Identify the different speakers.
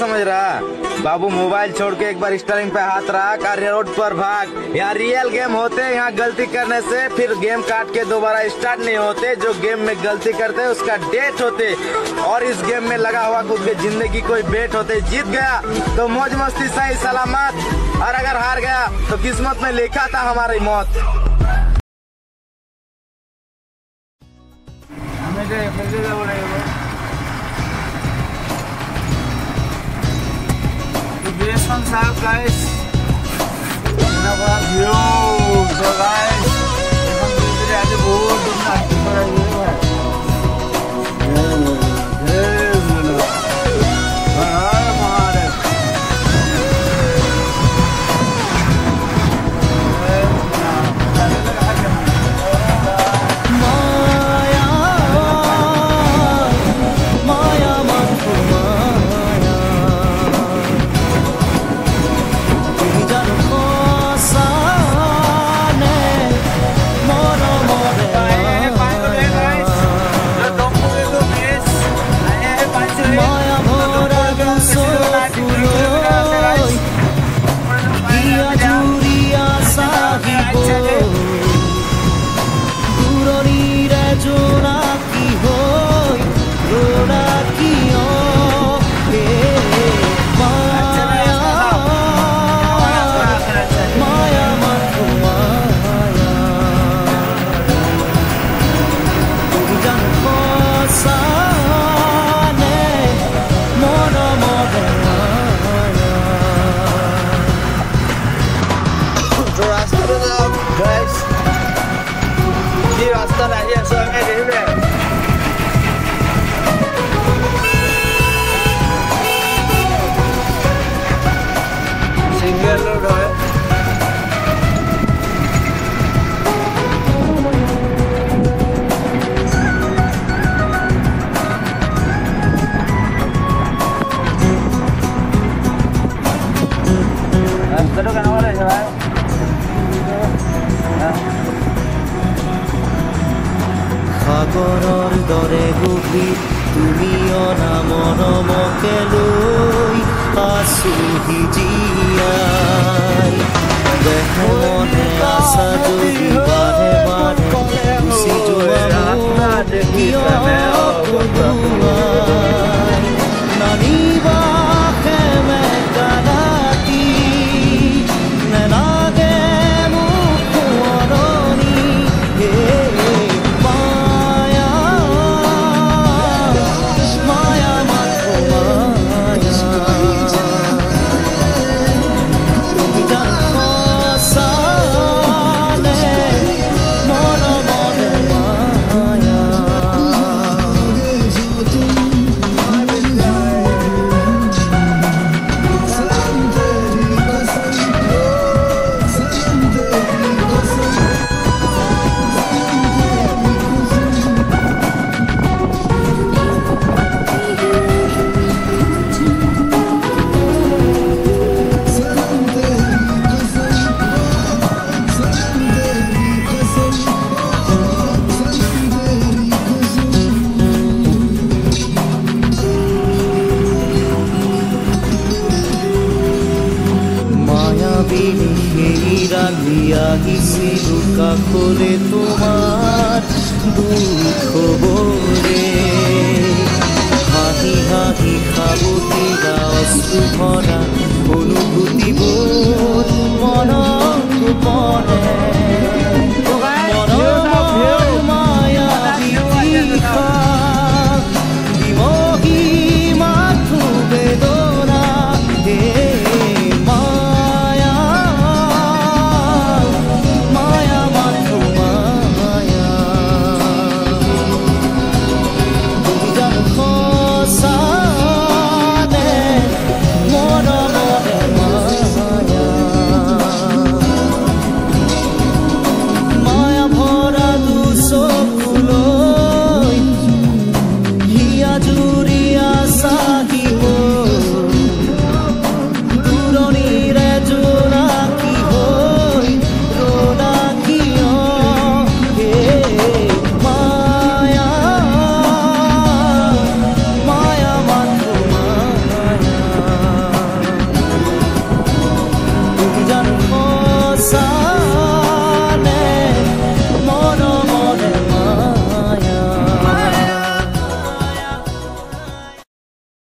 Speaker 1: समझ रहा बाबू? मोबाइल छोड़ के एक बार स्टीयरिंग पे हाथ रख और रोड पर भाग। यहाँ रियल गेम होते, यहाँ गलती करने से फिर गेम काट के दोबारा स्टार्ट नहीं होते। जो गेम में गलती करते हैं उसका डेथ होते, और इस गेम में लगा हुआ खुद के जिंदगी कोई बेट होते। जीत गया तो मौज मस्ती सही सलामत, और अगर हार गया तो किस्मत में लिखा था हमारी मौत। साहब गाइस रास्ता नहीं है, सो मैं नहीं है। सिंगल रोड है। रास्ता तो कहाँ वाला है भाई?
Speaker 2: সাগৰৰ দৰে গভীৰ তুমি অনামনমকে লৈ আছো জীয়াই দেখো মনে আশা যদি বাৰে বাৰে গুচি যোৱা কিয় কবুৱাই নানিবা খেমে কাৰাতি নেলাগে মোক সোঁৱৰণি আহিছিলো কাষলে তোমাৰ দুখ বৰে হাঁহি হাঁহি সাবতি অশ্ৰু ভৰা